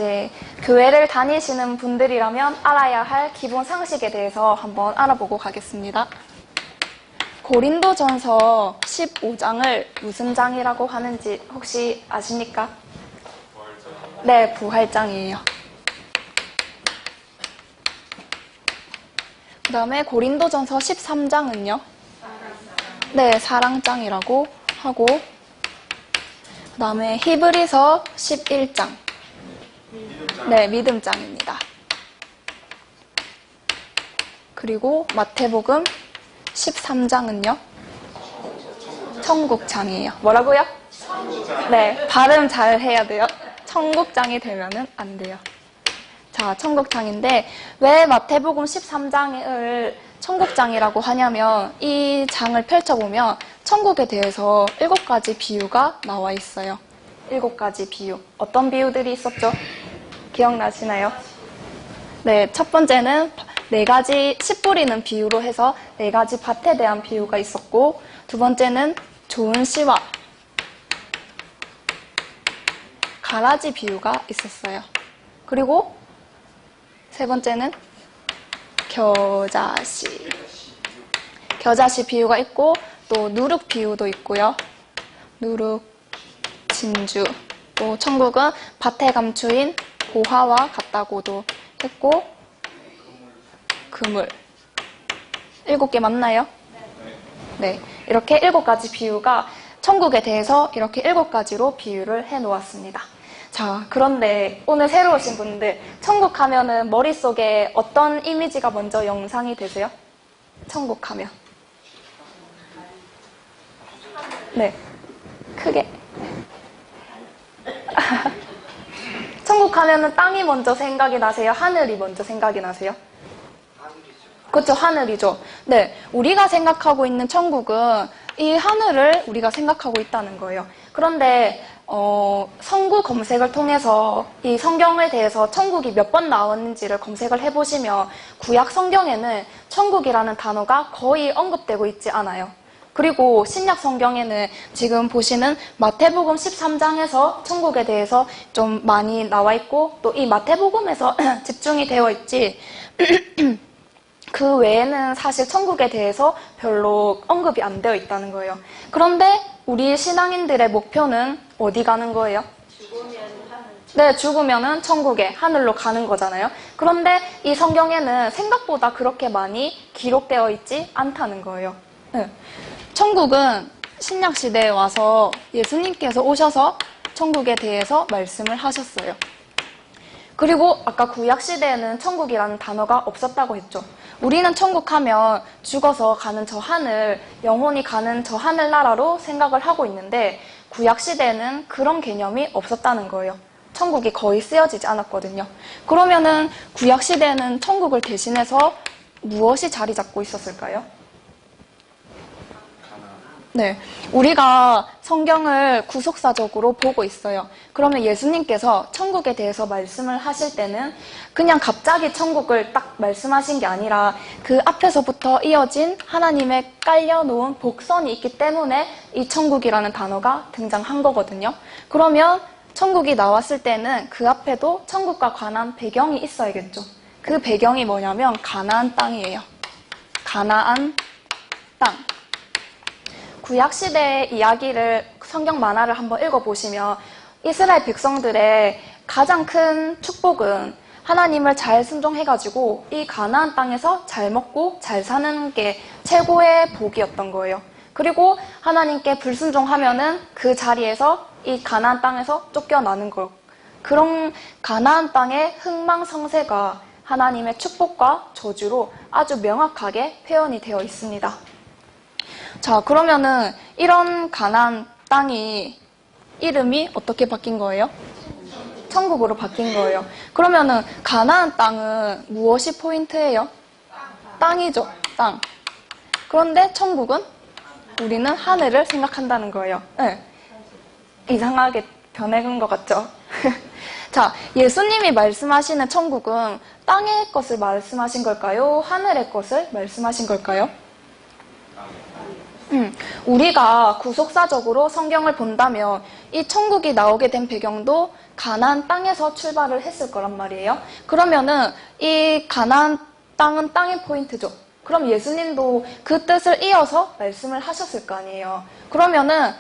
이제 교회를 다니시는 분들이라면 알아야 할 기본 상식에 대해서 한번 알아보고 가겠습니다. 고린도전서 15장을 무슨 장이라고 하는지 혹시 아십니까? 부활장. 네, 부활장이에요. 그 다음에 고린도전서 13장은요? 네, 사랑장이라고 하고, 그 다음에 히브리서 11장. 네, 믿음장입니다. 그리고 마태복음 13장은요? 천국장이에요. 뭐라고요? 천국장. 네, 발음 잘 해야 돼요. 천국장이 되면은 안 돼요. 자, 천국장인데 왜 마태복음 13장을 천국장이라고 하냐면 이 장을 펼쳐보면 천국에 대해서 7가지 비유가 나와 있어요. 7가지 비유. 어떤 비유들이 있었죠? 기억나시나요? 네, 첫 번째는 4가지 씨 뿌리는 비유로 해서 4가지 밭에 대한 비유가 있었고, 두 번째는 좋은 씨와 가라지 비유가 있었어요. 그리고 세 번째는 겨자씨 비유가 있고, 또 누룩 비유도 있고요. 누룩, 진주, 또 천국은 밭에 감추인 보화와 같다고도 했고, 그물. 7개 맞나요? 네. 이렇게 7가지 비유가 천국에 대해서 이렇게 7가지로 비유를 해 놓았습니다. 자, 그런데 오늘 새로 오신 분들, 천국 하면은 머릿속에 어떤 이미지가 먼저 영상이 되세요? 천국 하면. 네. 크게. 천국 하면은 땅이 먼저 생각이 나세요? 하늘이 먼저 생각이 나세요? 그렇죠, 하늘이죠. 네, 우리가 생각하고 있는 천국은 이 하늘을 우리가 생각하고 있다는 거예요. 그런데 성구 검색을 통해서 이 성경에 대해서 천국이 몇 번 나왔는지를 검색을 해보시면 구약 성경에는 천국이라는 단어가 거의 언급되고 있지 않아요. 그리고 신약 성경에는 지금 보시는 마태복음 13장에서 천국에 대해서 좀 많이 나와 있고, 또 이 마태복음에서 집중이 되어 있지 그 외에는 사실 천국에 대해서 별로 언급이 안 되어 있다는 거예요. 그런데 우리 신앙인들의 목표는 어디 가는 거예요? 네, 죽으면은 천국에, 하늘로 가는 거잖아요. 그런데 이 성경에는 생각보다 그렇게 많이 기록되어 있지 않다는 거예요. 네. 천국은 신약 시대에 와서 예수님께서 오셔서 천국에 대해서 말씀을 하셨어요. 그리고 아까 구약 시대에는 천국이라는 단어가 없었다고 했죠. 우리는 천국하면 죽어서 가는 저 하늘, 영혼이 가는 저 하늘나라로 생각을 하고 있는데, 구약 시대에는 그런 개념이 없었다는 거예요. 천국이 거의 쓰여지지 않았거든요. 그러면은 구약 시대에는 천국을 대신해서 무엇이 자리 잡고 있었을까요? 네, 우리가 성경을 구속사적으로 보고 있어요. 그러면 예수님께서 천국에 대해서 말씀을 하실 때는 그냥 갑자기 천국을 딱 말씀하신 게 아니라 그 앞에서부터 이어진 하나님의 깔려놓은 복선이 있기 때문에 이 천국이라는 단어가 등장한 거거든요. 그러면 천국이 나왔을 때는 그 앞에도 천국과 관한 배경이 있어야겠죠. 그 배경이 뭐냐면 가나안 땅이에요. 가나안 땅. 구약시대의 이야기를, 성경 만화를 한번 읽어보시면 이스라엘 백성들의 가장 큰 축복은 하나님을 잘 순종해가지고 이 가나안 땅에서 잘 먹고 잘 사는 게 최고의 복이었던 거예요. 그리고 하나님께 불순종하면은 그 자리에서 이 가나안 땅에서 쫓겨나는 거. 그런 가나안 땅의 흥망성쇠가 하나님의 축복과 저주로 아주 명확하게 표현이 되어 있습니다. 자, 그러면은 이런 가나안 땅이 이름이 어떻게 바뀐 거예요? 천국으로 바뀐 거예요. 그러면은 가나안 땅은 무엇이 포인트예요? 땅이죠, 땅. 그런데 천국은 우리는 하늘을 생각한다는 거예요. 네. 이상하게 변해간 것 같죠? 자, 예수님이 말씀하시는 천국은 땅의 것을 말씀하신 걸까요? 하늘의 것을 말씀하신 걸까요? 우리가 구속사적으로 성경을 본다면 이 천국이 나오게 된 배경도 가나안 땅에서 출발을 했을 거란 말이에요. 그러면은 이 가나안 땅은 땅의 포인트죠. 그럼 예수님도 그 뜻을 이어서 말씀을 하셨을 거 아니에요. 그러면은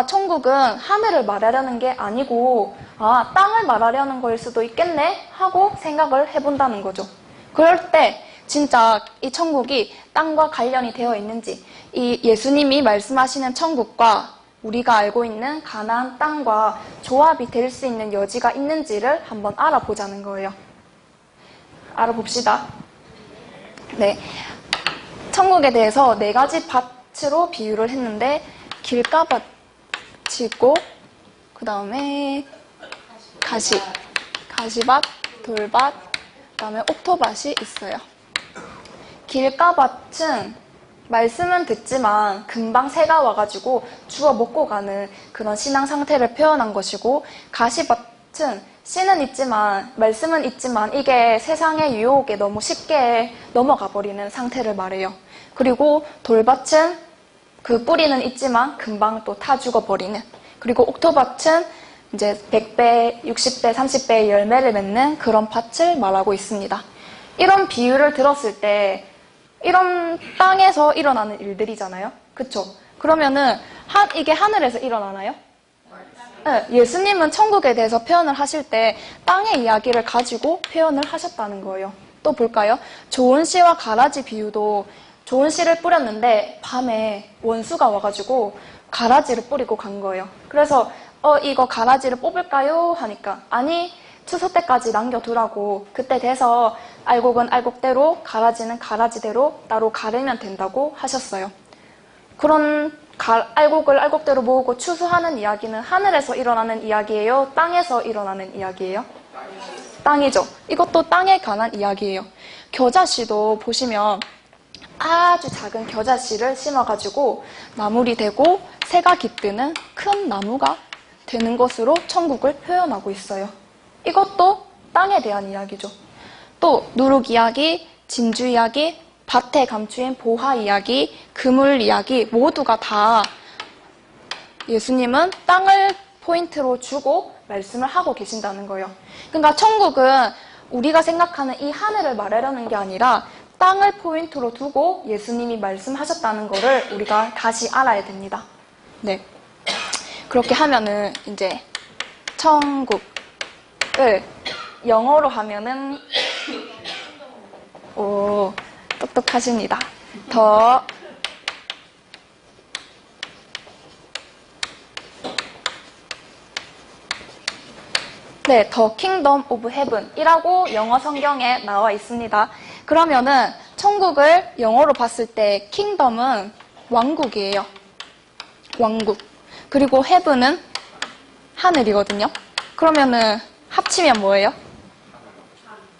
천국은 하늘을 말하려는 게 아니고 땅을 말하려는 거일 수도 있겠네 하고 생각을 해본다는 거죠. 그럴 때 진짜 이 천국이 땅과 관련이 되어 있는지, 이 예수님이 말씀하시는 천국과 우리가 알고 있는 가나안 땅과 조합이 될 수 있는 여지가 있는지를 한번 알아보자는 거예요. 알아봅시다. 네, 천국에 대해서 4가지 밭으로 비유를 했는데 길가밭이고 그 다음에 가시밭, 돌밭, 그 다음에 옥토밭이 있어요. 길가밭은 말씀은 듣지만 금방 새가 와가지고 주워 먹고 가는 그런 신앙 상태를 표현한 것이고, 가시밭은 씨는 있지만 말씀은 있지만 이게 세상의 유혹에 너무 쉽게 넘어가 버리는 상태를 말해요. 그리고 돌밭은 그 뿌리는 있지만 금방 또 타 죽어버리는, 그리고 옥토밭은 이제 100배, 60배, 30배의 열매를 맺는 그런 밭을 말하고 있습니다. 이런 비유를 들었을 때 이런 땅에서 일어나는 일들이잖아요. 그쵸? 그러면은 이게 하늘에서 일어나나요? 네, 예수님은 천국에 대해서 표현을 하실 때 땅의 이야기를 가지고 표현을 하셨다는 거예요. 또 볼까요? 좋은 씨와 가라지 비유도 좋은 씨를 뿌렸는데 밤에 원수가 와가지고 가라지를 뿌리고 간 거예요. 그래서 이거 가라지를 뽑을까요? 하니까 아니, 추수 때까지 남겨두라고, 그때 돼서 알곡은 알곡대로 가라지는 가라지대로 따로 가르면 된다고 하셨어요. 그런 알곡을 알곡대로 모으고 추수하는 이야기는 하늘에서 일어나는 이야기예요? 땅에서 일어나는 이야기예요? 땅이죠. 이것도 땅에 관한 이야기예요. 겨자씨도 보시면 아주 작은 겨자씨를 심어가지고 나물이 되고 새가 깃드는 큰 나무가 되는 것으로 천국을 표현하고 있어요. 이것도 땅에 대한 이야기죠. 또 누룩 이야기, 진주 이야기, 밭에 감추인 보화 이야기, 그물 이야기 모두가 다 예수님은 땅을 포인트로 주고 말씀을 하고 계신다는 거예요. 그러니까 천국은 우리가 생각하는 이 하늘을 말하려는 게 아니라 땅을 포인트로 두고 예수님이 말씀하셨다는 거를 우리가 다시 알아야 됩니다. 네, 그렇게 하면은 이제 천국을 영어로 하면은 똑똑하십니다. The Kingdom of Heaven이라고 영어 성경에 나와 있습니다. 그러면은 천국을 영어로 봤을 때 킹덤은 왕국이에요. 왕국. 그리고 heaven은 하늘이거든요. 그러면은 합치면 뭐예요?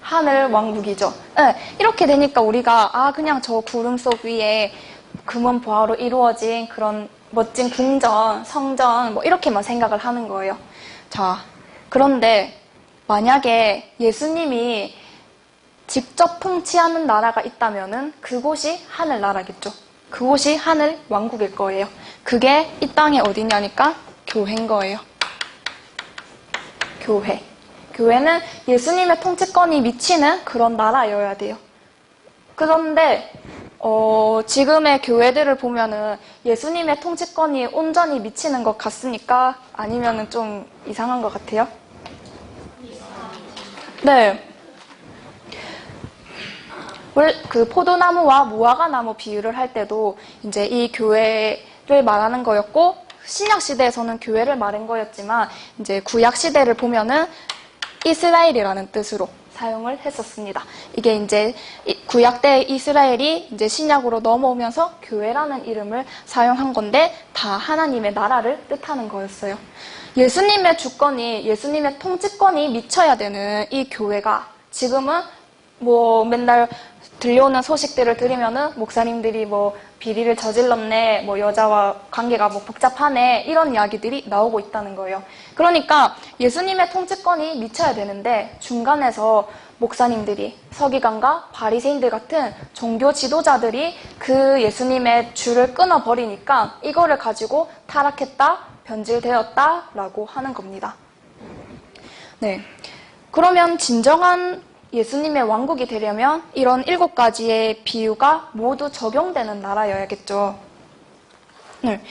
하늘 왕국이죠. 네, 이렇게 되니까 우리가 그냥 저 구름 속 위에 금은 보화로 이루어진 그런 멋진 궁전, 성전 뭐 이렇게만 생각을 하는 거예요. 자, 그런데 만약에 예수님이 직접 통치하는 나라가 있다면은 그곳이 하늘나라겠죠. 그곳이 하늘 왕국일 거예요. 그게 이 땅에 어디냐니까 교회인 거예요. 교회. 교회는 예수님의 통치권이 미치는 그런 나라여야 돼요. 그런데 지금의 교회들을 보면은 예수님의 통치권이 온전히 미치는 것 같습니까? 아니면은 좀 이상한 것 같아요? 네. 그 포도나무와 무화과나무 비유를 할 때도 이제 이 교회를 말하는 거였고, 신약 시대에서는 교회를 말한 거였지만 이제 구약 시대를 보면은 이스라엘이라는 뜻으로 사용을 했었습니다. 이게 이제 구약 때 이스라엘이 이제 신약으로 넘어오면서 교회라는 이름을 사용한 건데 다 하나님의 나라를 뜻하는 거였어요. 예수님의 주권이, 예수님의 통치권이 미쳐야 되는 이 교회가 지금은 뭐 맨날 들려오는 소식들을 들으면은 목사님들이 뭐 비리를 저질렀네, 뭐 여자와 관계가 뭐 복잡하네, 이런 이야기들이 나오고 있다는 거예요. 그러니까 예수님의 통치권이 미쳐야 되는데 중간에서 목사님들이, 서기관과 바리새인들 같은 종교 지도자들이 그 예수님의 줄을 끊어버리니까 이거를 가지고 타락했다, 변질되었다라고 하는 겁니다. 네. 그러면 진정한 예수님의 왕국이 되려면 이런 7가지의 비유가 모두 적용되는 나라여야겠죠. 네.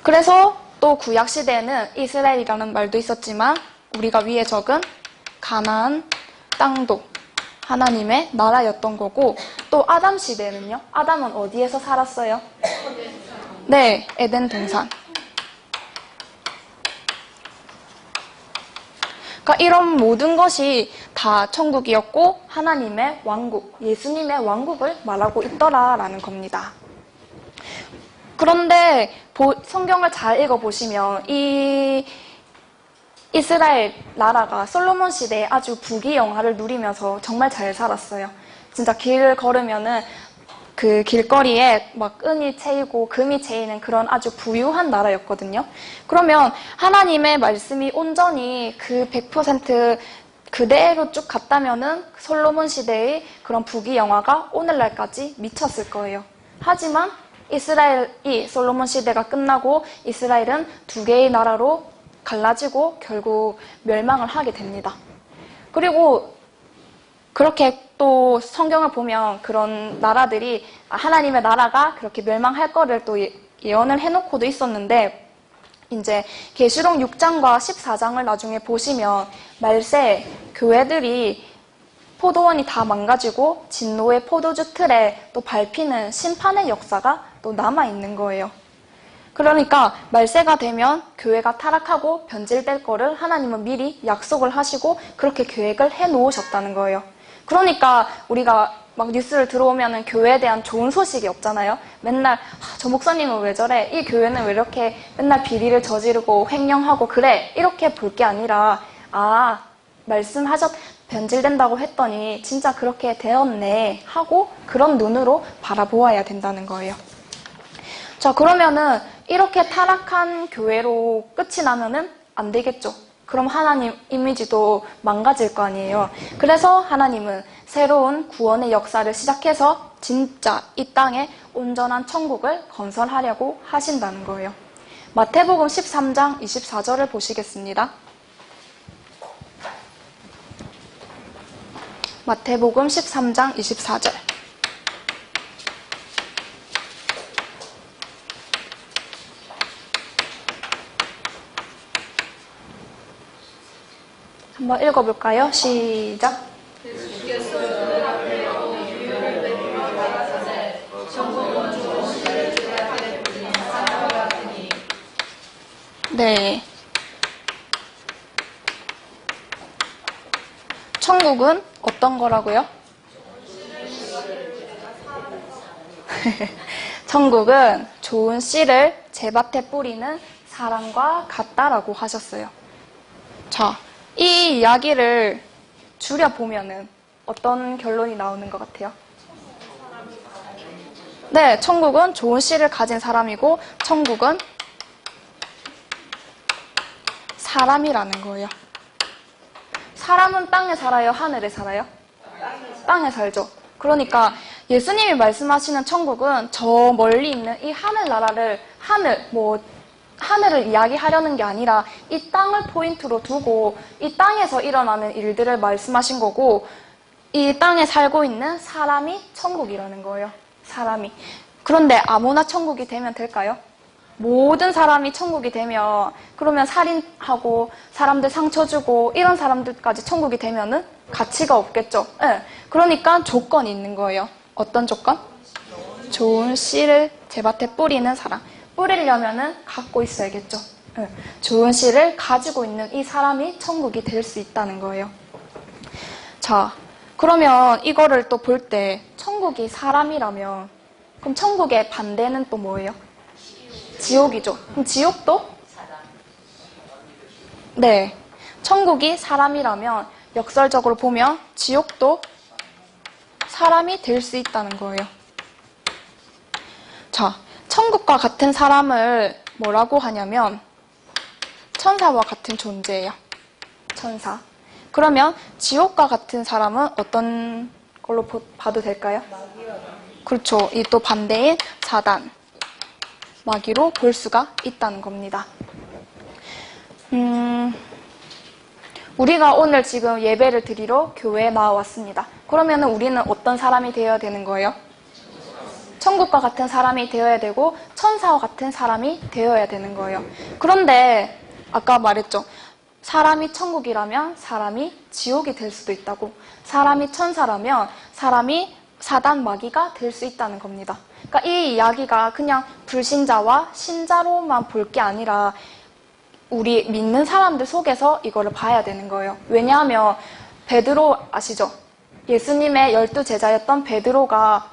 그래서 또 구약시대에는 이스라엘이라는 말도 있었지만 우리가 위에 적은 가나안 땅도 하나님의 나라였던 거고, 또 아담 시대는요? 아담은 어디에서 살았어요? 네, 에덴 동산. 그러니까 이런 모든 것이 다 천국이었고 하나님의 왕국, 예수님의 왕국을 말하고 있더라라는 겁니다. 그런데 성경을 잘 읽어보시면 이 이스라엘 나라가 솔로몬 시대에 아주 부귀영화를 누리면서 정말 잘 살았어요. 진짜 길을 걸으면은 그 길거리에 막 은이 채이고 금이 채이는 그런 아주 부유한 나라였거든요. 그러면 하나님의 말씀이 온전히 그 100% 그대로 쭉 갔다면은 솔로몬 시대의 그런 부귀영화가 오늘날까지 미쳤을 거예요. 하지만 이스라엘이 솔로몬 시대가 끝나고 이스라엘은 2개의 나라로 갈라지고 결국 멸망을 하게 됩니다. 그리고 그렇게 또 성경을 보면 그런 나라들이 하나님의 나라가 그렇게 멸망할 거를 또 예언을 해놓고도 있었는데, 이제 계시록 6장과 14장을 나중에 보시면 말세 교회들이 포도원이 다 망가지고 진노의 포도주 틀에 또 밟히는 심판의 역사가 또 남아있는 거예요. 그러니까 말세가 되면 교회가 타락하고 변질될 거를 하나님은 미리 약속을 하시고 그렇게 계획을 해놓으셨다는 거예요. 그러니까 우리가 막 뉴스를 들어오면은 교회에 대한 좋은 소식이 없잖아요. 맨날 저 목사님은 왜 저래? 이 교회는 왜 이렇게 맨날 비리를 저지르고 횡령하고 그래? 이렇게 볼 게 아니라 변질된다고 했더니 진짜 그렇게 되었네 하고 그런 눈으로 바라보아야 된다는 거예요. 자, 그러면은 이렇게 타락한 교회로 끝이 나면은 안 되겠죠. 그럼 하나님 이미지도 망가질 거 아니에요. 그래서 하나님은 새로운 구원의 역사를 시작해서 진짜 이 땅에 온전한 천국을 건설하려고 하신다는 거예요. 마태복음 13장 24절을 보시겠습니다. 마태복음 13장 24절. 한번 읽어볼까요? 시작. 네. 천국은 어떤 거라고요? 천국은 좋은 씨를 제밭에 뿌리는 사람과 같다라고 하셨어요. 자, 이 이야기를 줄여보면은 어떤 결론이 나오는 것 같아요? 네, 천국은 좋은 씨를 가진 사람이고 천국은 사람이라는 거예요. 사람은 땅에 살아요? 하늘에 살아요? 땅에 살죠. 그러니까 예수님이 말씀하시는 천국은 저 멀리 있는 이 하늘나라를 하늘을 이야기하려는 게 아니라 이 땅을 포인트로 두고 이 땅에서 일어나는 일들을 말씀하신 거고, 이 땅에 살고 있는 사람이 천국이라는 거예요. 사람이. 그런데 아무나 천국이 되면 될까요? 모든 사람이 천국이 되면, 그러면 살인하고 사람들 상처 주고 이런 사람들까지 천국이 되면은 가치가 없겠죠. 네. 그러니까 조건이 있는 거예요. 어떤 조건? 좋은 씨를 제밭에 뿌리는 사람. 뿌리려면은 갖고 있어야겠죠. 네. 좋은 씨를 가지고 있는 이 사람이 천국이 될 수 있다는 거예요. 자, 그러면 이거를 또 볼 때 천국이 사람이라면 그럼 천국의 반대는 또 뭐예요? 지옥이죠. 그럼 지옥도? 네. 천국이 사람이라면 역설적으로 보면 지옥도 사람이 될 수 있다는 거예요. 자, 천국과 같은 사람을 뭐라고 하냐면 천사와 같은 존재예요. 천사. 그러면 지옥과 같은 사람은 어떤 걸로 봐도 될까요? 그렇죠. 이 또 반대인 사단, 마귀로 볼 수가 있다는 겁니다. 우리가 오늘 지금 예배를 드리러 교회에 나와왔습니다. 그러면 우리는 어떤 사람이 되어야 되는 거예요? 천국과 같은 사람이 되어야 되고 천사와 같은 사람이 되어야 되는 거예요. 그런데 아까 말했죠. 사람이 천국이라면 사람이 지옥이 될 수도 있다고. 사람이 천사라면 사람이 사단 마귀가 될 수 있다는 겁니다. 그러니까 이 이야기가 그냥 불신자와 신자로만 볼 게 아니라 우리 믿는 사람들 속에서 이거를 봐야 되는 거예요. 왜냐하면 베드로 아시죠? 예수님의 12제자였던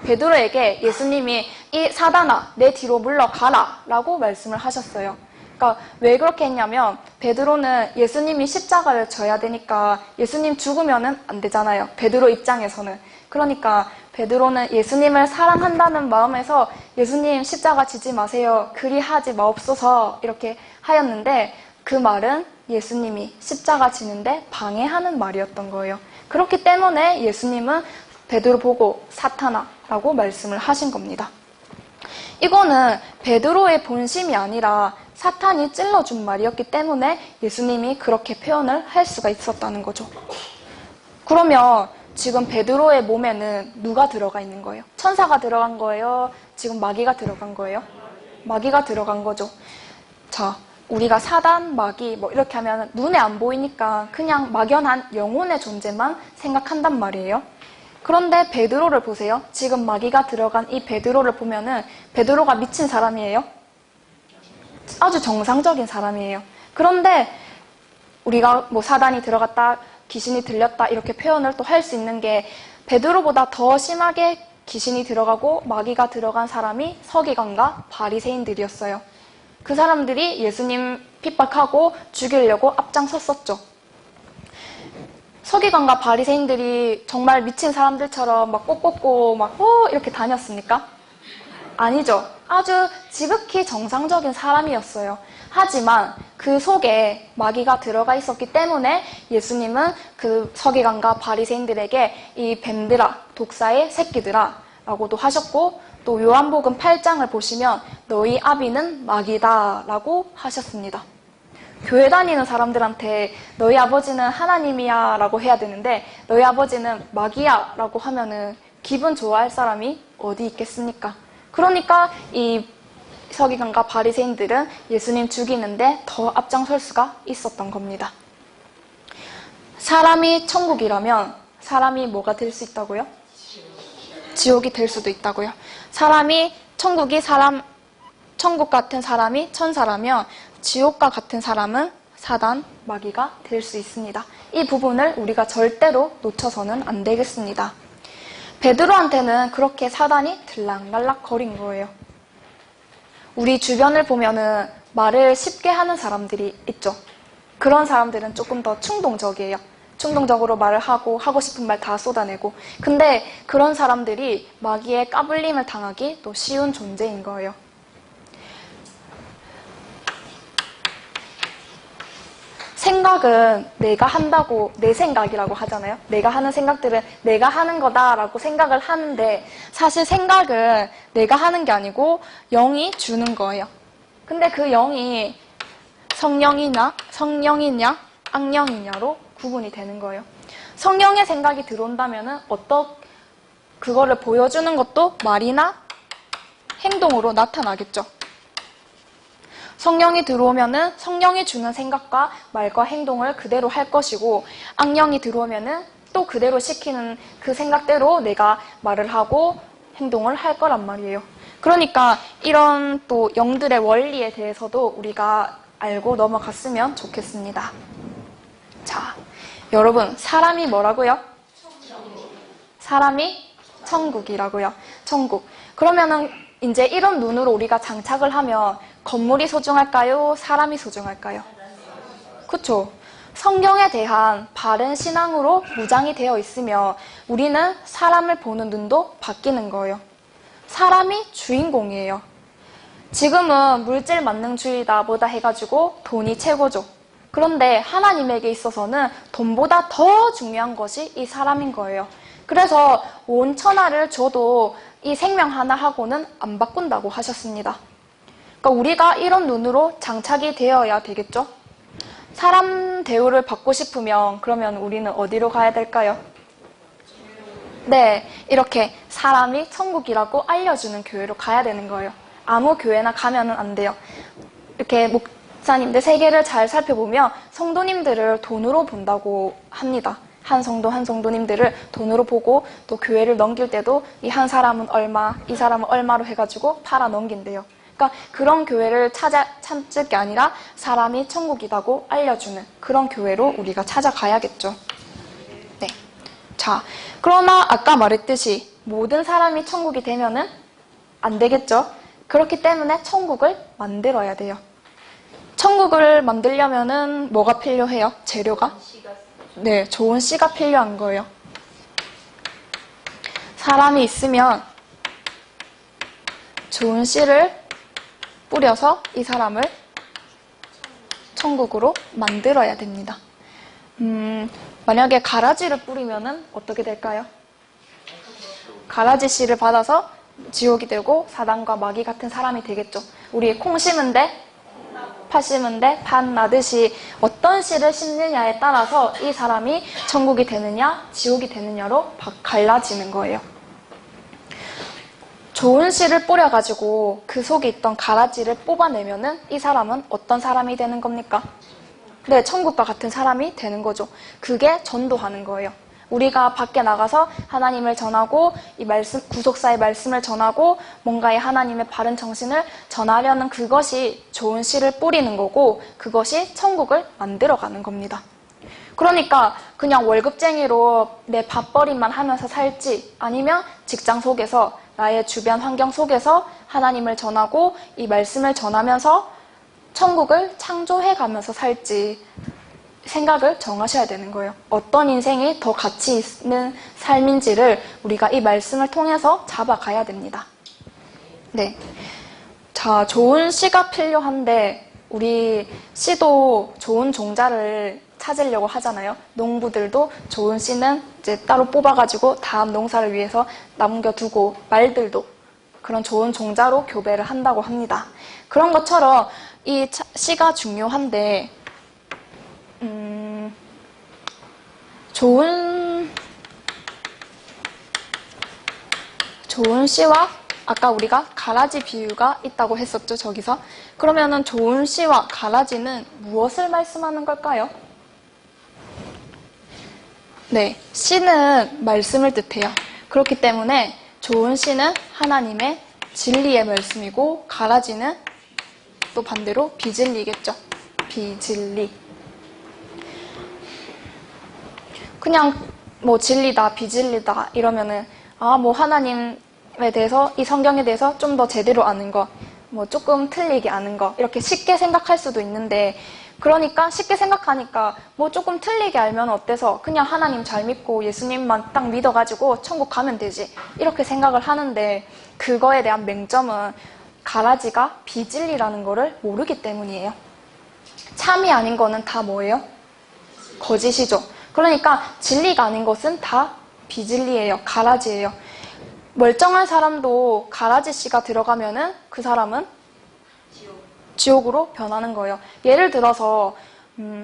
베드로에게 예수님이 이 사단아 내 뒤로 물러가라 라고 말씀을 하셨어요. 그러니까 왜 그렇게 했냐면 베드로는 예수님이 십자가를 져야 되니까 예수님 죽으면은 안 되잖아요. 베드로 입장에서는. 그러니까 베드로는 예수님을 사랑한다는 마음에서 예수님 십자가 지지 마세요. 그리하지 마옵소서 이렇게 하였는데 그 말은 예수님이 십자가 지는데 방해하는 말이었던 거예요. 그렇기 때문에 예수님은 베드로 보고 사탄아 라고 말씀을 하신 겁니다. 이거는 베드로의 본심이 아니라 사탄이 찔러준 말이었기 때문에 예수님이 그렇게 표현을 할 수가 있었다는 거죠. 그러면 지금 베드로의 몸에는 누가 들어가 있는 거예요? 천사가 들어간 거예요? 지금 마귀가 들어간 거예요? 마귀가 들어간 거죠. 자, 우리가 사단, 마귀 뭐 이렇게 하면 눈에 안 보이니까 그냥 막연한 영혼의 존재만 생각한단 말이에요. 그런데 베드로를 보세요. 지금 마귀가 들어간 이 베드로를 보면은 베드로가 미친 사람이에요? 아주 정상적인 사람이에요. 그런데 우리가 뭐 사단이 들어갔다, 귀신이 들렸다 이렇게 표현을 또 할 수 있는 게 베드로보다 더 심하게 귀신이 들어가고 마귀가 들어간 사람이 서기관과 바리새인들이었어요. 그 사람들이 예수님 핍박하고 죽이려고 앞장섰었죠. 서기관과 바리새인들이 정말 미친 사람들처럼 막 꽂고 막 이렇게 다녔습니까? 아니죠. 아주 지극히 정상적인 사람이었어요. 하지만 그 속에 마귀가 들어가 있었기 때문에 예수님은 그 서기관과 바리새인들에게 이 뱀들아, 독사의 새끼들아 라고도 하셨고 또 요한복음 8장을 보시면 너희 아비는 마귀다 라고 하셨습니다. 교회 다니는 사람들한테 너희 아버지는 하나님이야 라고 해야 되는데 너희 아버지는 마귀야 라고 하면은 기분 좋아할 사람이 어디 있겠습니까? 그러니까 이 서기관과 바리새인들은 예수님 죽이는데 더 앞장설 수가 있었던 겁니다. 사람이 천국이라면 사람이 뭐가 될 수 있다고요? 지옥이 될 수도 있다고요. 사람이 천국 같은 사람이 천사라면 지옥과 같은 사람은 사단, 마귀가 될 수 있습니다. 이 부분을 우리가 절대로 놓쳐서는 안 되겠습니다. 베드로한테는 그렇게 사단이 들락날락 거린 거예요. 우리 주변을 보면은 말을 쉽게 하는 사람들이 있죠. 그런 사람들은 조금 더 충동적이에요. 충동적으로 말을 하고 싶은 말 다 쏟아내고. 근데 그런 사람들이 마귀의 까불림을 당하기 또 쉬운 존재인 거예요. 생각은 내가 한다고 내 생각이라고 하잖아요. 내가 하는 생각들은 내가 하는 거다라고 생각을 하는데 사실 생각은 내가 하는 게 아니고 영이 주는 거예요. 근데 그 영이 성령이냐 악령이냐로 구분이 되는 거예요. 성령의 생각이 들어온다면은 그거를 보여주는 것도 말이나 행동으로 나타나겠죠. 성령이 들어오면은 성령이 주는 생각과 말과 행동을 그대로 할 것이고 악령이 들어오면은 또 그대로 시키는 그 생각대로 내가 말을 하고 행동을 할 거란 말이에요. 그러니까 이런 또 영들의 원리에 대해서도 우리가 알고 넘어갔으면 좋겠습니다. 자, 여러분 사람이 뭐라고요? 사람이 천국이라고요. 천국. 그러면은 이제 이런 눈으로 우리가 장착을 하면 건물이 소중할까요? 사람이 소중할까요? 그쵸? 성경에 대한 바른 신앙으로 무장이 되어 있으면 우리는 사람을 보는 눈도 바뀌는 거예요. 사람이 주인공이에요. 지금은 물질 만능주의다 뭐다 해가지고 돈이 최고죠. 그런데 하나님에게 있어서는 돈보다 더 중요한 것이 이 사람인 거예요. 그래서 온 천하를 줘도 이 생명 하나하고는 안 바꾼다고 하셨습니다. 그러니까 우리가 이런 눈으로 장착이 되어야 되겠죠? 사람 대우를 받고 싶으면 그러면 우리는 어디로 가야 될까요? 네, 이렇게 사람이 천국이라고 알려주는 교회로 가야 되는 거예요. 아무 교회나 가면은 안 돼요. 이렇게 목사님들 세계를 잘 살펴보면 성도님들을 돈으로 본다고 합니다. 한 성도 한 성도님들을 돈으로 보고 또 교회를 넘길 때도 이 한 사람은 얼마, 이 사람은 얼마로 해가지고 팔아 넘긴대요. 그러니까 그런 교회를 찾을 게 아니라 사람이 천국이라고 알려주는 그런 교회로 우리가 찾아가야겠죠. 네. 자, 그러나 아까 말했듯이 모든 사람이 천국이 되면은 안 되겠죠. 그렇기 때문에 천국을 만들어야 돼요. 천국을 만들려면은 뭐가 필요해요? 재료가? 네, 좋은 씨가 필요한 거예요. 사람이 있으면 좋은 씨를 뿌려서 이 사람을 천국으로 만들어야 됩니다. 만약에 가라지를 뿌리면은 어떻게 될까요? 가라지 씨를 받아서 지옥이 되고 사단과 마귀 같은 사람이 되겠죠. 우리 콩 심은 데, 파 심은 데, 판 나듯이 어떤 씨를 심느냐에 따라서 이 사람이 천국이 되느냐, 지옥이 되느냐로 갈라지는 거예요. 좋은 씨를 뿌려가지고 그 속에 있던 가라지를 뽑아내면은 이 사람은 어떤 사람이 되는 겁니까? 네, 천국과 같은 사람이 되는 거죠. 그게 전도하는 거예요. 우리가 밖에 나가서 하나님을 전하고 이 말씀, 구속사의 말씀을 전하고 뭔가의 하나님의 바른 정신을 전하려는 그것이 좋은 씨를 뿌리는 거고 그것이 천국을 만들어가는 겁니다. 그러니까 그냥 월급쟁이로 내 밥벌이만 하면서 살지 아니면 직장 속에서 나의 주변 환경 속에서 하나님을 전하고 이 말씀을 전하면서 천국을 창조해가면서 살지 생각을 정하셔야 되는 거예요. 어떤 인생이 더 가치 있는 삶인지를 우리가 이 말씀을 통해서 잡아가야 됩니다. 네. 자, 좋은 씨가 필요한데 우리 씨도 좋은 종자를 찾으려고 하잖아요. 농부들도 좋은 씨는 이제 따로 뽑아가지고 다음 농사를 위해서 남겨두고 말들도 그런 좋은 종자로 교배를 한다고 합니다. 그런 것처럼 이 씨가 중요한데 좋은 씨와 아까 우리가 가라지 비유가 있다고 했었죠, 저기서. 그러면은 좋은 씨와 가라지는 무엇을 말씀하는 걸까요? 네, 씨는 말씀을 뜻해요. 그렇기 때문에 좋은 씨는 하나님의 진리의 말씀이고 가라지는 또 반대로 비진리겠죠. 비진리. 그냥 뭐 진리다, 비진리다 이러면은 뭐 하나님에 대해서 이 성경에 대해서 좀 더 제대로 아는 거, 뭐 조금 틀리게 아는 거 이렇게 쉽게 생각할 수도 있는데 그러니까 쉽게 생각하니까 뭐 조금 틀리게 알면 어때서 그냥 하나님 잘 믿고 예수님만 딱 믿어가지고 천국 가면 되지 이렇게 생각을 하는데 그거에 대한 맹점은 가라지가 비진리라는 거를 모르기 때문이에요. 참이 아닌 거는 다 뭐예요? 거짓이죠. 그러니까 진리가 아닌 것은 다 비진리예요. 가라지예요. 멀쩡한 사람도 가라지 씨가 들어가면은 그 사람은 지옥으로 변하는 거예요. 예를 들어서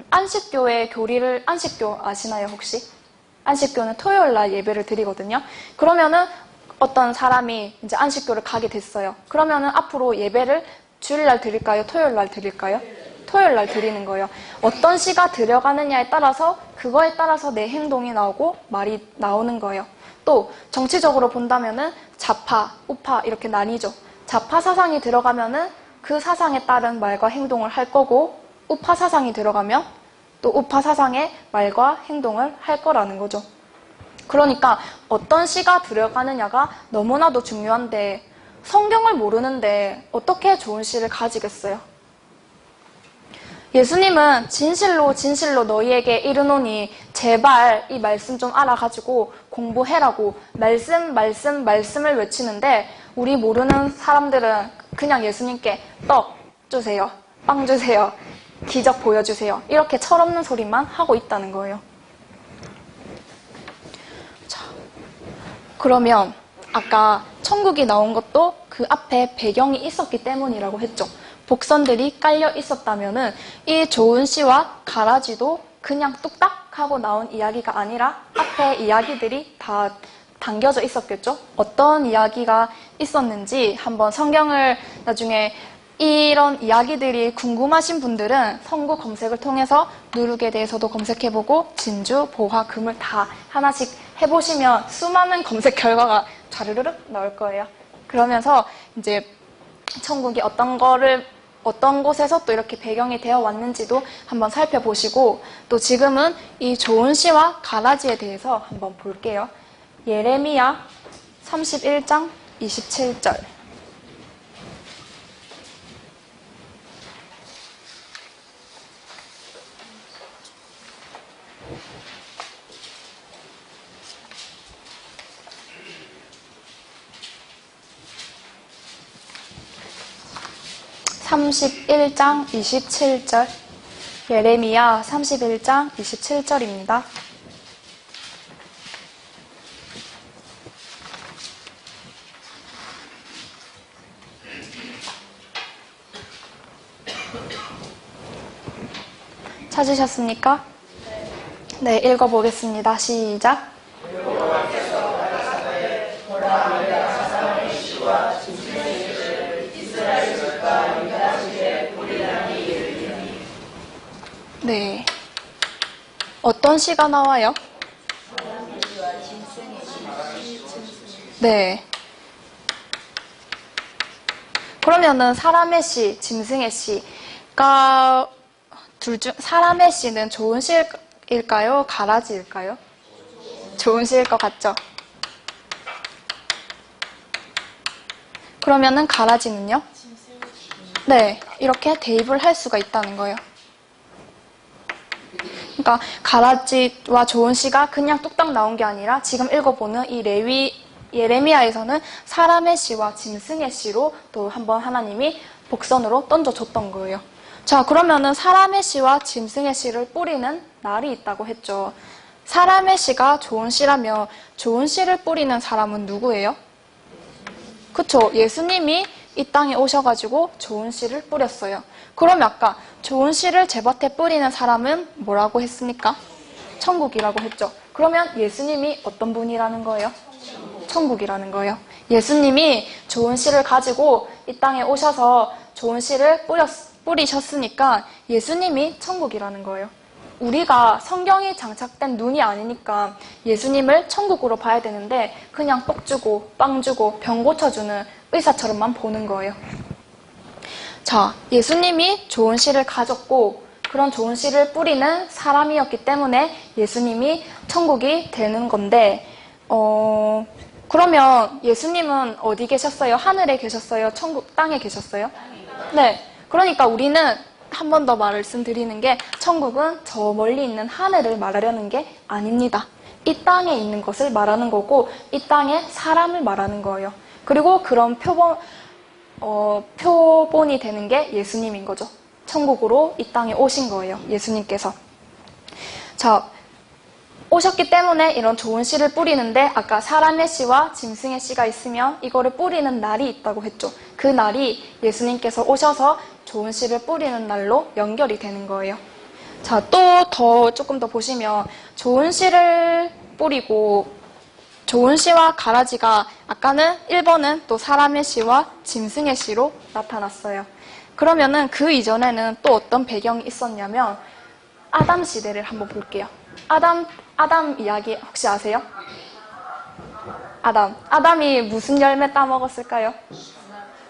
안식교의 교리를 안식교 아시나요 혹시? 안식교는 토요일 날 예배를 드리거든요. 그러면은 어떤 사람이 이제 안식교를 가게 됐어요. 그러면은 앞으로 예배를 주일날 드릴까요? 토요일 날 드릴까요? 토요일 날 드리는 거예요. 어떤 시가 들어가느냐에 따라서 그거에 따라서 내 행동이 나오고 말이 나오는 거예요. 또 정치적으로 본다면은 좌파, 우파 이렇게 나뉘죠. 좌파 사상이 들어가면은 그 사상에 따른 말과 행동을 할 거고 우파 사상이 들어가면 또 우파 사상의 말과 행동을 할 거라는 거죠. 그러니까 어떤 시가 들어가느냐가 너무나도 중요한데 성경을 모르는데 어떻게 좋은 시를 가지겠어요? 예수님은 진실로 진실로 너희에게 이르노니 제발 이 말씀 좀 알아가지고 공부해라고 말씀을 외치는데 우리 모르는 사람들은 그냥 예수님께 떡 주세요, 빵 주세요, 기적 보여주세요 이렇게 철없는 소리만 하고 있다는 거예요. 자, 그러면 아까 천국이 나온 것도 그 앞에 배경이 있었기 때문이라고 했죠. 복선들이 깔려 있었다면은 이 좋은 씨와 가라지도 그냥 뚝딱 하고 나온 이야기가 아니라 앞에 이야기들이 다 담겨져 있었겠죠. 어떤 이야기가 있었는지 한번 성경을 나중에 이런 이야기들이 궁금하신 분들은 성구 검색을 통해서 누룩에 대해서도 검색해보고 진주, 보화, 금을 다 하나씩 해보시면 수많은 검색 결과가 좌르르륵 나올 거예요. 그러면서 이제 천국이 어떤 곳에서 또 이렇게 배경이 되어 왔는지도 한번 살펴보시고 또 지금은 이 좋은 씨와 가라지에 대해서 한번 볼게요. 예레미야 31장 27절. (31장 27절) 예레미야 31장 27절입니다. 찾으셨습니까? 네, 읽어보겠습니다. 시작. 네. 어떤 시가 나와요? 네. 그러면은 사람의 시, 짐승의 시가 사람의 시는 좋은 시일까요? 가라지일까요? 좋은 시일 것 같죠? 그러면은 가라지는요? 네, 이렇게 대입을 할 수가 있다는 거예요. 그러니까 가라지와 좋은 시가 그냥 뚝딱 나온 게 아니라 지금 읽어보는 이 예레미야에서는 사람의 시와 짐승의 시로 또 한번 하나님이 복선으로 던져줬던 거예요. 자, 그러면은 사람의 시와 짐승의 시를 뿌리는 날이 있다고 했죠. 사람의 시가 좋은 시라면 좋은 시를 뿌리는 사람은 누구예요? 그쵸, 예수님이 이 땅에 오셔가지고 좋은 씨를 뿌렸어요. 그럼 아까 좋은 씨를 제밭에 뿌리는 사람은 뭐라고 했습니까? 천국이라고 했죠. 그러면 예수님이 어떤 분이라는 거예요? 천국이라는 거예요. 예수님이 좋은 씨를 가지고 이 땅에 오셔서 좋은 씨를 뿌리셨으니까 예수님이 천국이라는 거예요. 우리가 성경이 장착된 눈이 아니니까 예수님을 천국으로 봐야 되는데 그냥 떡 주고 빵 주고 병 고쳐주는 의사처럼만 보는 거예요. 자, 예수님이 좋은 씨를 가졌고 그런 좋은 씨를 뿌리는 사람이었기 때문에 예수님이 천국이 되는 건데 그러면 예수님은 어디 계셨어요? 하늘에 계셨어요? 천국 땅에 계셨어요? 네. 그러니까 우리는 한 번 더 말씀드리는 게 천국은 저 멀리 있는 하늘을 말하려는 게 아닙니다. 이 땅에 있는 것을 말하는 거고 이 땅의 사람을 말하는 거예요. 그리고 그런 표본이 되는 게 예수님인 거죠. 천국으로 이 땅에 오신 거예요. 예수님께서. 자, 오셨기 때문에 이런 좋은 씨를 뿌리는데 아까 사람의 씨와 짐승의 씨가 있으면 이거를 뿌리는 날이 있다고 했죠. 그 날이 예수님께서 오셔서 좋은 씨를 뿌리는 날로 연결이 되는 거예요. 자, 또 조금 더 보시면 좋은 씨를 뿌리고 좋은 씨와 가라지가 아까는 1번은 또 사람의 씨와 짐승의 씨로 나타났어요. 그러면은 그 이전에는 또 어떤 배경이 있었냐면 아담 시대를 한번 볼게요. 아담 이야기 혹시 아세요? 아담이 무슨 열매 따먹었을까요?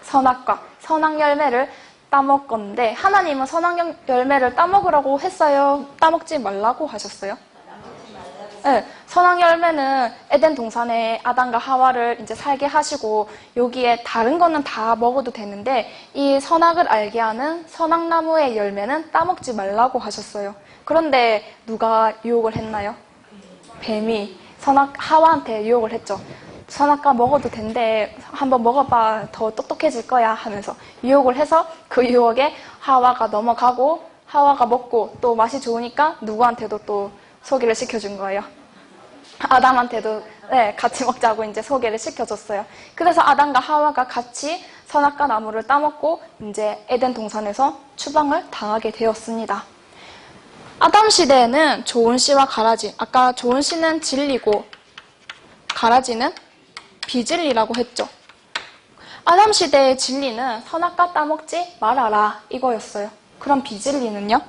선악과 선악 열매를 따먹건데 하나님은 선악 열매를 따먹으라고 했어요? 따먹지 말라고 하셨어요? 네, 선악 열매는 에덴 동산에 아담과 하와를 이제 살게 하시고 여기에 다른 거는 다 먹어도 되는데 이 선악을 알게 하는 선악나무의 열매는 따먹지 말라고 하셨어요. 그런데 누가 유혹을 했나요? 뱀이 하와한테 유혹을 했죠. 선악과 먹어도 된대. 한번 먹어봐. 더 똑똑해질 거야 하면서 유혹을 해서 그 유혹에 하와가 넘어가고 하와가 먹고 또 맛이 좋으니까 누구한테도 또 소개를 시켜준 거예요. 아담한테도 네, 같이 먹자고 이제 소개를 시켜줬어요. 그래서 아담과 하와가 같이 선악과 나무를 따먹고 이제 에덴 동산에서 추방을 당하게 되었습니다. 아담 시대에는 좋은 씨와 가라지, 아까 좋은 씨는 진리고 가라지는 비진리라고 했죠. 아담 시대의 진리는 선악과 따먹지 말아라 이거였어요. 그럼 비진리는요?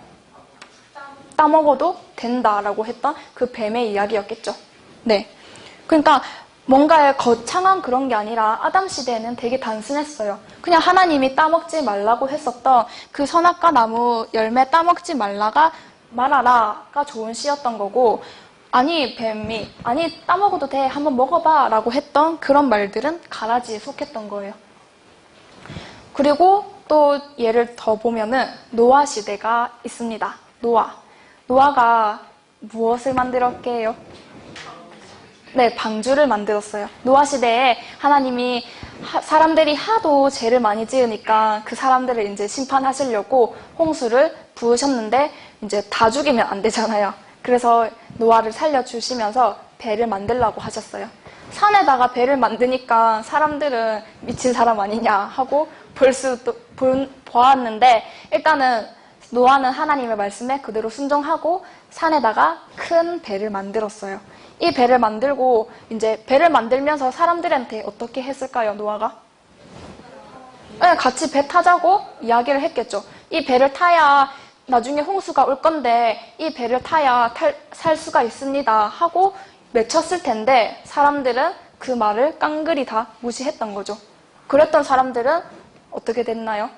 따먹어도 된다라고 했던 그 뱀의 이야기였겠죠. 네. 그러니까 뭔가의 거창한 그런 게 아니라 아담 시대에는 되게 단순했어요. 그냥 하나님이 따먹지 말라고 했었던 그 선악과 나무 열매 따먹지 말아라가 좋은 씨였던 거고, 아니 뱀이 아니 따먹어도 돼 한번 먹어봐 라고 했던 그런 말들은 가라지에 속했던 거예요. 그리고 또 예를 더 보면은 노아 시대가 있습니다. 노아가 무엇을 만들었게요? 네, 방주를 만들었어요. 노아 시대에 하나님이 사람들이 하도 죄를 많이 지으니까 그 사람들을 이제 심판하시려고 홍수를 부으셨는데 이제 다 죽이면 안 되잖아요. 그래서 노아를 살려주시면서 배를 만들라고 하셨어요. 산에다가 배를 만드니까 사람들은 미친 사람 아니냐 하고 보았는데 일단은 노아는 하나님의 말씀에 그대로 순종하고 산에다가 큰 배를 만들었어요. 이 배를 만들고 이제 배를 만들면서 사람들한테 어떻게 했을까요, 노아가? 네, 같이 배 타자고 이야기를 했겠죠. 이 배를 타야 나중에 홍수가 올 건데 이 배를 타야 살 수가 있습니다 하고 외쳤을 텐데 사람들은 그 말을 깡그리 다 무시했던 거죠. 그랬던 사람들은 어떻게 됐나요?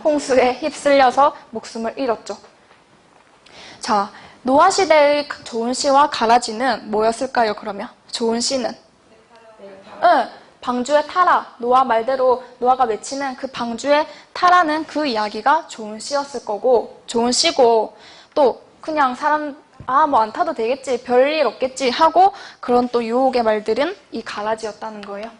홍수에 휩쓸려서 목숨을 잃었죠. 자, 노아 시대의 좋은 씨와 가라지는 뭐였을까요, 그러면? 좋은 씨는? 응, 방주에 타라. 노아 말대로 노아가 외치는 그 방주에 타라는 그 이야기가 좋은 씨였을 거고, 좋은 씨고, 또 그냥 사람, 뭐 안 타도 되겠지, 별일 없겠지 하고 그런 또 유혹의 말들은 이 가라지였다는 거예요.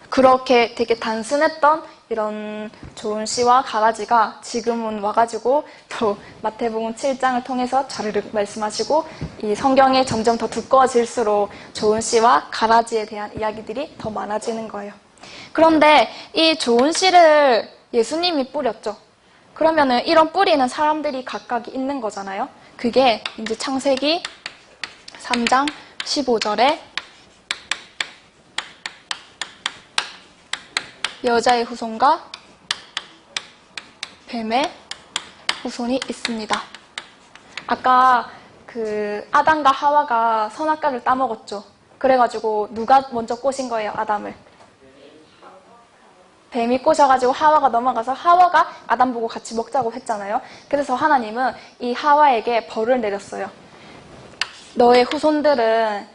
그렇게 되게 단순했던 이런 좋은 씨와 가라지가 지금은 와가지고 또 마태복음 7장을 통해서 자르륵 말씀하시고 이 성경이 점점 더 두꺼워질수록 좋은 씨와 가라지에 대한 이야기들이 더 많아지는 거예요. 그런데 이 좋은 씨를 예수님이 뿌렸죠. 그러면은 이런 뿌리는 사람들이 각각 있는 거잖아요. 그게 이제 창세기 3장 15절에 여자의 후손과 뱀의 후손이 있습니다. 아까 그 아담과 하와가 선악과를 따먹었죠. 그래가지고 누가 먼저 꼬신 거예요, 아담을? 뱀이 꼬셔가지고 하와가 넘어가서 하와가 아담 보고 같이 먹자고 했잖아요. 그래서 하나님은 이 하와에게 벌을 내렸어요. 너의 후손들은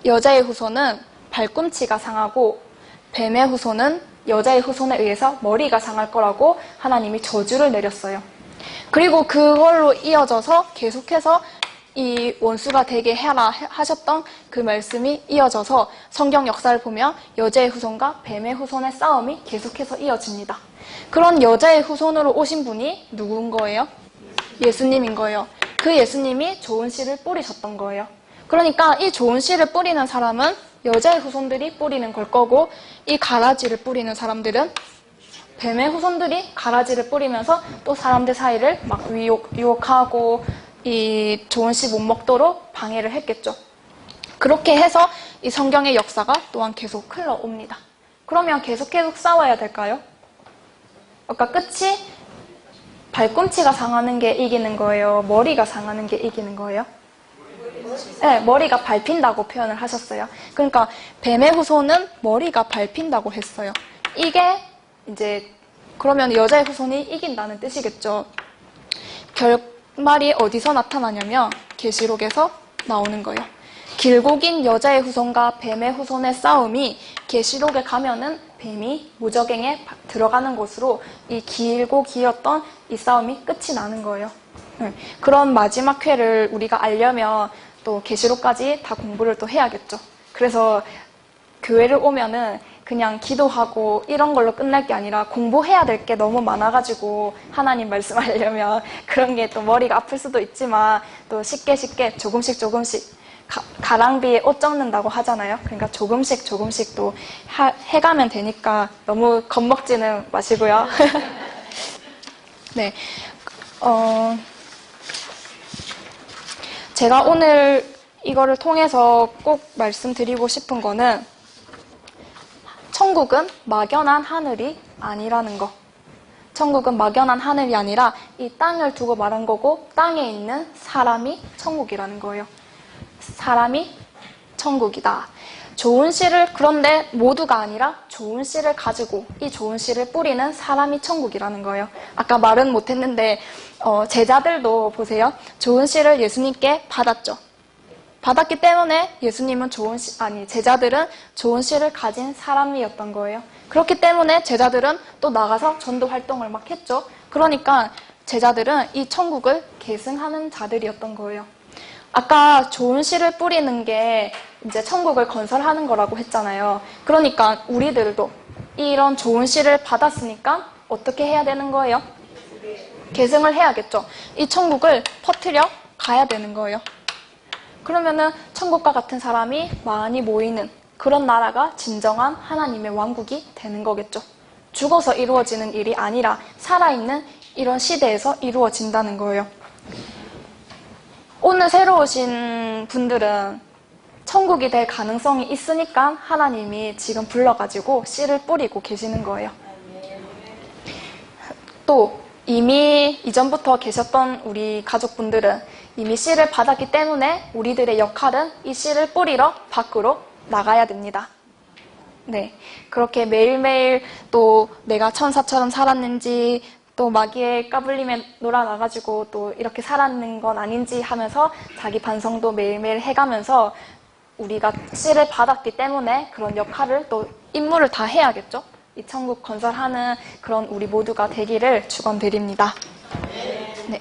여자의 후손은 발꿈치가 상하고 뱀의 후손은 여자의 후손에 의해서 머리가 상할 거라고 하나님이 저주를 내렸어요. 그리고 그걸로 이어져서 계속해서 이 원수가 되게 해라 하셨던 그 말씀이 이어져서 성경 역사를 보면 여자의 후손과 뱀의 후손의 싸움이 계속해서 이어집니다. 그런 여자의 후손으로 오신 분이 누군 거예요? 예수님인 거예요. 그 예수님이 좋은 씨를 뿌리셨던 거예요. 그러니까 이 좋은 씨를 뿌리는 사람은 여자의 후손들이 뿌리는 걸 거고 이 가라지를 뿌리는 사람들은 뱀의 후손들이 가라지를 뿌리면서 또 사람들 사이를 막 유혹하고 이 좋은 씨 못 먹도록 방해를 했겠죠. 그렇게 해서 이 성경의 역사가 또한 계속 흘러옵니다. 그러면 계속 싸워야 될까요? 아까 끝이 발꿈치가 상하는 게 이기는 거예요? 머리가 상하는 게 이기는 거예요? 네, 머리가 밟힌다고 표현을 하셨어요. 그러니까 뱀의 후손은 머리가 밟힌다고 했어요. 이게 이제 그러면 여자의 후손이 이긴다는 뜻이겠죠. 말이 어디서 나타나냐면 계시록에서 나오는 거예요. 길고 긴 여자의 후손과 뱀의 후손의 싸움이 계시록에 가면은 뱀이 무저갱에 들어가는 곳으로 이 길고 길었던 이 싸움이 끝이 나는 거예요. 그런 마지막 회를 우리가 알려면 또 계시록까지 다 공부를 또 해야겠죠. 그래서 교회를 오면은 그냥 기도하고 이런 걸로 끝날 게 아니라 공부해야 될 게 너무 많아가지고 하나님 말씀 알려면 그런 게 또 머리가 아플 수도 있지만 또 쉽게 조금씩 가랑비에 옷 적는다고 하잖아요. 그러니까 조금씩 또 해가면 되니까 너무 겁먹지는 마시고요. 네, 제가 오늘 이거를 통해서 꼭 말씀드리고 싶은 거는 천국은 막연한 하늘이 아니라는 거. 천국은 막연한 하늘이 아니라 이 땅을 두고 말한 거고 땅에 있는 사람이 천국이라는 거예요. 사람이 천국이다. 좋은 씨를, 그런데 모두가 아니라 좋은 씨를 가지고 이 좋은 씨를 뿌리는 사람이 천국이라는 거예요. 아까 말은 못했는데 제자들도 보세요. 좋은 씨를 예수님께 받았죠. 받았기 때문에 예수님은 제자들은 좋은 씨를 가진 사람이었던 거예요. 그렇기 때문에 제자들은 또 나가서 전도 활동을 막 했죠. 그러니까 제자들은 이 천국을 계승하는 자들이었던 거예요. 아까 좋은 씨를 뿌리는 게 이제 천국을 건설하는 거라고 했잖아요. 그러니까 우리들도 이런 좋은 씨를 받았으니까 어떻게 해야 되는 거예요? 계승을 해야겠죠. 이 천국을 퍼뜨려 가야 되는 거예요. 그러면은 천국과 같은 사람이 많이 모이는 그런 나라가 진정한 하나님의 왕국이 되는 거겠죠. 죽어서 이루어지는 일이 아니라 살아있는 이런 시대에서 이루어진다는 거예요. 오늘 새로 오신 분들은 천국이 될 가능성이 있으니까 하나님이 지금 불러가지고 씨를 뿌리고 계시는 거예요. 또 이미 이전부터 계셨던 우리 가족분들은 이미 씨를 받았기 때문에 우리들의 역할은 이 씨를 뿌리러 밖으로 나가야 됩니다. 네, 그렇게 매일매일 또 내가 천사처럼 살았는지 또 마귀의 까불림에 놀아나가지고 또 이렇게 살았는 건 아닌지 하면서 자기 반성도 매일매일 해가면서 우리가 씨를 받았기 때문에 그런 역할을 또 임무를 다 해야겠죠. 이 천국 건설하는 그런 우리 모두가 되기를 축원드립니다. 네.